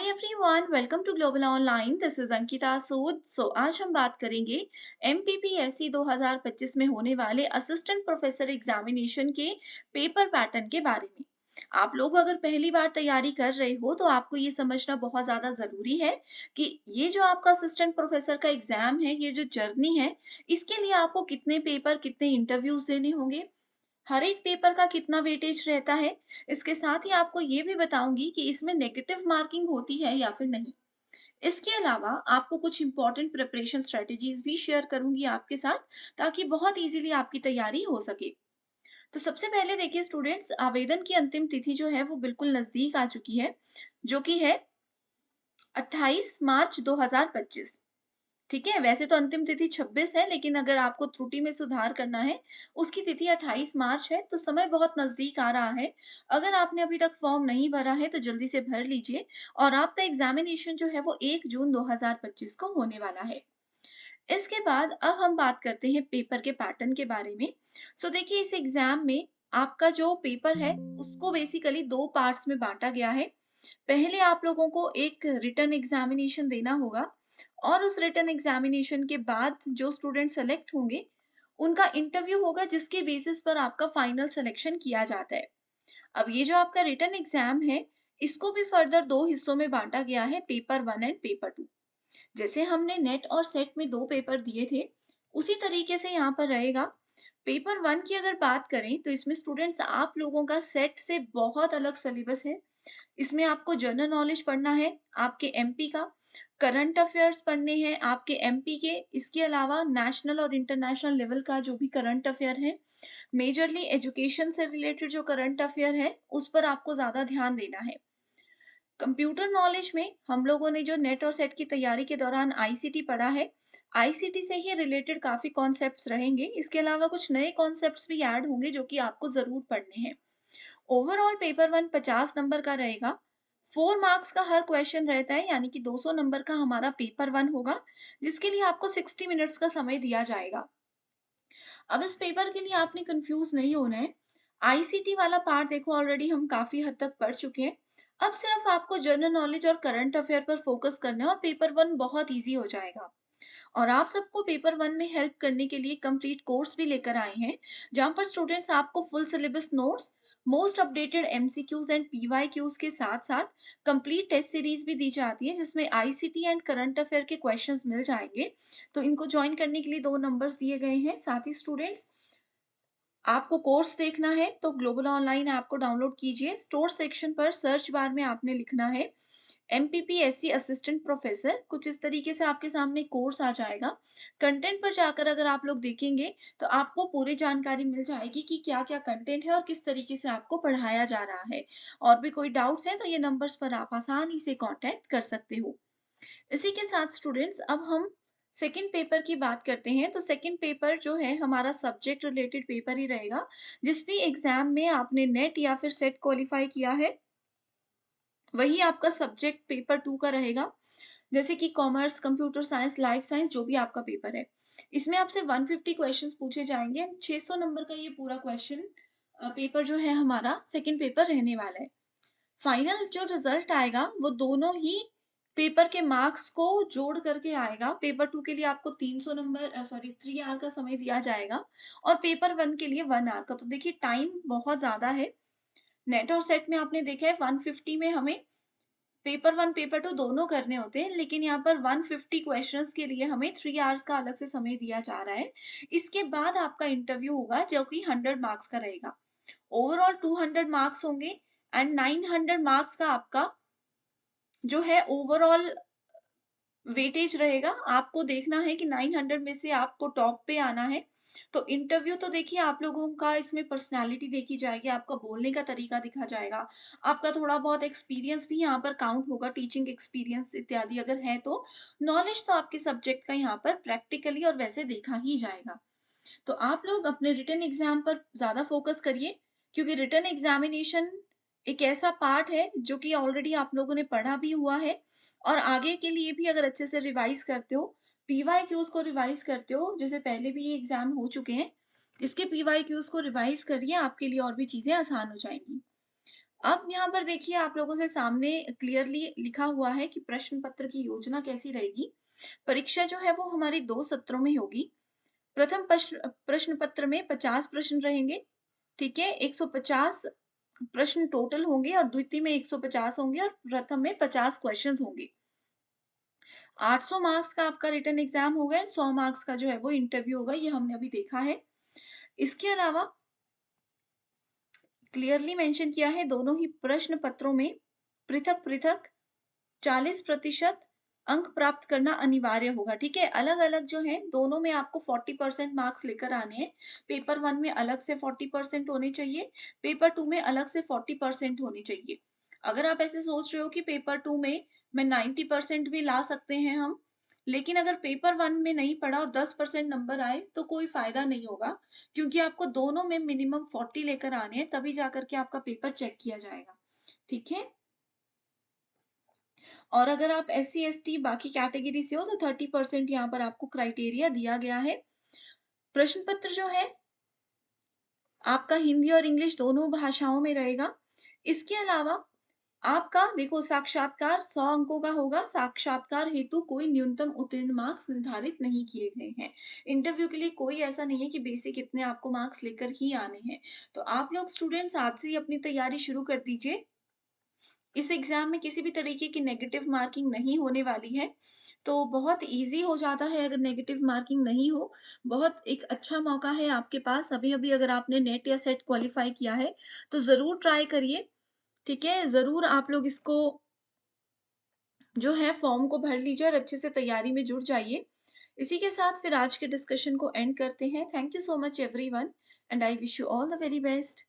Everyone, welcome to global online. This is Ankita Sood. आज हम बात करेंगे एमपीपीएससी 2025 में होने वाले असिस्टेंट प्रोफेसर एग्जामिनेशन के पेपर पैटर्न के बारे में। आप लोग अगर पहली बार तैयारी कर रहे हो तो आपको ये समझना बहुत ज़्यादा ज़रूरी है कि ये जो आपका असिस्टेंट प्रोफेसर का एग्जाम है, ये जो जर्नी है, इसके लिए आपको कितने पेपर, कितने इंटरव्यूज देने होंगे, हर एक पेपर का कितना वेटेज रहता है। इसके साथ ही आपको ये भी बताऊंगी कि इसमें नेगेटिव मार्किंग होती है या फिर नहीं। इसके अलावा आपको कुछ इंपॉर्टेंट प्रिपरेशन स्ट्रेटजीज भी शेयर करूंगी आपके साथ, ताकि बहुत इजीली आपकी तैयारी हो सके। तो सबसे पहले देखिए स्टूडेंट्स, आवेदन की अंतिम तिथि जो है वो बिल्कुल नजदीक आ चुकी है, जो कि है 28 मार्च 2025। ठीक है, वैसे तो अंतिम तिथि 26 है, लेकिन अगर आपको त्रुटि में सुधार करना है, उसकी तिथि 28 मार्च है, तो समय बहुत नज़दीक आ रहा है। अगर आपने अभी तक फॉर्म नहीं भरा है, तो जल्दी से भर लीजिए और आपका एग्ज़ामिनेशन जो है वो 1 जून 2025 को होने वाला है। इसके बाद अब हम बात करते हैं पेपर के पैटर्न के बारे में। देखिए इस एग्ज़ाम में आपका जो पेपर है, उसको बेसिकली 2 पार्ट्स में बाँटा गया है। पहले आप लोगों को एक रिटन एग्जामिनेशन देना होगा और उस रिटन एग्जामिनेशन के बाद जो स्टूडेंट सेलेक्ट होंगे, उनका इंटरव्यू होगा, जिसके बेसिस पर आपका फाइनल सिलेक्शन किया जाता है। अब ये जो आपका रिटन एग्जाम है, इसको भी फर्दर 2 हिस्सों में बांटा गया है, पेपर 1 एंड पेपर 2। जैसे हमने नेट और सेट में 2 पेपर दिए थे, उसी तरीके से यहाँ पर रहेगा। पेपर 1 की अगर बात करें तो इसमें स्टूडेंट्स आप लोगों का सेट से बहुत अलग सिलेबस है। इसमें आपको जनरल नॉलेज पढ़ना है, आपके एमपी का, करंट अफेयर्स पढ़ने हैं आपके एमपी के, इसके अलावा नेशनल और इंटरनेशनल लेवल का जो भी करंट अफेयर है, मेजरली एजुकेशन से रिलेटेड जो करंट अफेयर है, उस पर आपको ज़्यादा ध्यान देना है। कंप्यूटर नॉलेज में हम लोगों ने जो नेट और सेट की तैयारी के दौरान आईसीटी पढ़ा है, आईसीटी से ही रिलेटेड काफ़ी कॉन्सेप्ट्स रहेंगे। इसके अलावा कुछ नए कॉन्सेप्ट्स भी ऐड होंगे जो कि आपको ज़रूर पढ़ने हैं। ओवरऑल पेपर 1 50 नंबर का रहेगा। 4 मार्क्स का हर क्वेश्चन रहता है, यानी कि 200 नंबर का हमारा पेपर 1 होगा, जिसके लिए आपको 60 मिनट्स का समय दिया जाएगा। अब इस पेपर के लिए आपने कंफ्यूज नहीं होना है। आईसीटी वाला पार्ट देखो ऑलरेडी हम काफ़ी हद तक पढ़ चुके हैं। अब सिर्फ आपको जनरल नॉलेज और करंट अफेयर पर फोकस करना है और पेपर 1 बहुत ईज़ी हो जाएगा। और आप सबको पेपर 1 में हेल्प करने के लिए कंप्लीट कोर्स भी लेकर आए हैं, जहाँ पर स्टूडेंट्स आपको full syllabus notes, most updated MCQs and PYQs के साथ-साथ कंप्लीट टेस्ट सीरीज भी दी जाती है, जिसमें आईसीटी एंड करंट अफेयर के क्वेश्चंस मिल जाएंगे। तो इनको ज्वाइन करने के लिए 2 नंबर्स दिए गए हैं। साथ ही स्टूडेंट्स, आपको कोर्स देखना है तो ग्लोबल ऑनलाइन ऐप को डाउनलोड कीजिए। स्टोर सेक्शन पर सर्च बार में आपने लिखना है एमपीपीएससी असिस्टेंट प्रोफेसर, कुछ इस तरीके से आपके सामने कोर्स आ जाएगा। कंटेंट पर जाकर अगर आप लोग देखेंगे तो आपको पूरी जानकारी मिल जाएगी कि क्या-क्या कंटेंट है और किस तरीके से आपको पढ़ाया जा रहा है। और भी कोई डाउट्स हैं तो ये नंबर्स पर आप आसानी से कांटेक्ट कर सकते हो। इसी के साथ स्टूडेंट्स, अब हम सेकंड पेपर की बात करते हैं। तो सेकंड पेपर जो है हमारा सब्जेक्ट रिलेटेड पेपर ही रहेगा। जिस भी एग्जाम में आपने नेट या फिर सेट क्वालिफाई किया है, वही आपका सब्जेक्ट पेपर 2 का रहेगा। जैसे कि commerce, computer science, life science, जो भी आपका पेपर है। इसमें आपसे 150 क्वेश्चंस पूछे जाएँगे। 600 नंबर का ये पूरा क्वेश्चन पेपर जो है हमारा सेकंड पेपर रहने वाला है। फाइनल जो रिजल्ट आएगा वो दोनों ही पेपर के मार्क्स को जोड़ करके आएगा। पेपर 2 के लिए आपको 300 नंबर 3 आवर का समय दिया जाएगा और पेपर 1 के लिए 1 आवर का। तो देखिए टाइम बहुत ज़्यादा है। नेट और सेट में आपने देखा है 150 में हमें पेपर 1, पेपर 2 दोनों करने होते हैं, लेकिन यहाँ पर 150 क्वेश्चंस के लिए हमें 3 आवर्स का अलग से समय दिया जा रहा है। इसके बाद आपका इंटरव्यू होगा, जो कि 100 मार्क्स का रहेगा। ओवरऑल 200 मार्क्स होंगे एंड 900 मार्क्स का आपका जो है ओवरऑल वेटेज रहेगा। आपको देखना है कि 900 में से आपको टॉप पे आना है। तो इंटरव्यू तो देखिए आप लोगों का इसमें पर्सनैलिटी देखी जाएगी, आपका बोलने का तरीका देखा जाएगा, आपका थोड़ा बहुत एक्सपीरियंस भी यहाँ पर काउंट होगा, टीचिंग एक्सपीरियंस इत्यादि अगर है तो। नॉलेज तो आपके सब्जेक्ट का यहाँ पर प्रैक्टिकली और वैसे देखा ही जाएगा। तो आप लोग अपने रिटन एग्जाम पर ज़्यादा फोकस करिए, क्योंकि रिटन एग्जामिनेशन एक ऐसा पार्ट है जो कि ऑलरेडी आप लोगों ने पढ़ा भी हुआ है और आगे के लिए भी अगर अच्छे से रिवाइज करते हो, पीवाईक्यूज को रिवाइज करते हो, जैसे पहले भी ये एग्जाम हो चुके हैं, इसके पीवाईक्यूज को रिवाइज करिए, आपके लिए और भी चीज़ें आसान हो जाएंगी। अब यहाँ पर देखिए आप लोगों से सामने क्लियरली लिखा हुआ है कि प्रश्न पत्र की योजना कैसी रहेगी। परीक्षा जो है वो हमारी 2 सत्रों में होगी। प्रथम प्रश्न पत्र में 50 प्रश्न रहेंगे, ठीक है? 150 प्रश्न टोटल होंगे और द्वितीय में 150 होंगे और प्रथम में 50 क्वेश्चंस होंगे। 800 मार्क्स का आपका रिटन एग्ज़ाम होगा एंड 100 मार्क्स का जो है वो इंटरव्यू होगा, ये हमने अभी देखा है। इसके अलावा क्लियरली मेंशन किया है दोनों ही प्रश्न पत्रों में पृथक-पृथक 40% अंक प्राप्त करना अनिवार्य होगा, ठीक है? अलग-अलग जो है दोनों में आपको 40% मार्क्स लेकर आने हैं। पेपर 1 में अलग से 40% होने चाहिए, पेपर 2 में अलग से 40% होने चाहिए। अगर आप ऐसे सोच रहे हो कि पेपर 2 में 90% भी ला सकते हैं हम, लेकिन अगर पेपर 1 में नहीं पढ़ा और 10% नंबर आए तो कोई फ़ायदा नहीं होगा, क्योंकि आपको दोनों में मिनिमम 40 लेकर आने हैं, तभी जाकर के आपका पेपर चेक किया जाएगा, ठीक है? और अगर आप एससी, एसटी बाकी कैटेगरी से हो तो 30% यहाँ पर आपको क्राइटेरिया दिया गया है। प्रश्न पत्र जो है आपका हिंदी और इंग्लिश दोनों भाषाओं में रहेगा। इसके अलावा आपका देखो साक्षात्कार 100 अंकों का होगा। साक्षात्कार हेतु कोई न्यूनतम उत्तीर्ण मार्क्स निर्धारित नहीं किए गए हैं। इंटरव्यू के लिए कोई ऐसा नहीं है कि बेसिक इतने आपको मार्क्स लेकर ही आने हैं। तो आप लोग स्टूडेंट्स आज से ही अपनी तैयारी शुरू कर दीजिए। इस एग्ज़ाम में किसी भी तरीके की नेगेटिव मार्किंग नहीं होने वाली है, तो बहुत ईज़ी हो जाता है अगर नेगेटिव मार्किंग नहीं हो। बहुत एक अच्छा मौका है आपके पास, अभी-अभी अगर आपने नेट या सेट क्वालीफाई किया है, तो ज़रूर ट्राई करिए, ठीक है? ज़रूर आप लोग इसको जो है फॉर्म को भर लीजिए और अच्छे से तैयारी में जुट जाइए। इसी के साथ फिर आज के डिस्कशन को एंड करते हैं। Thank you so much everyone and I wish you all the very best.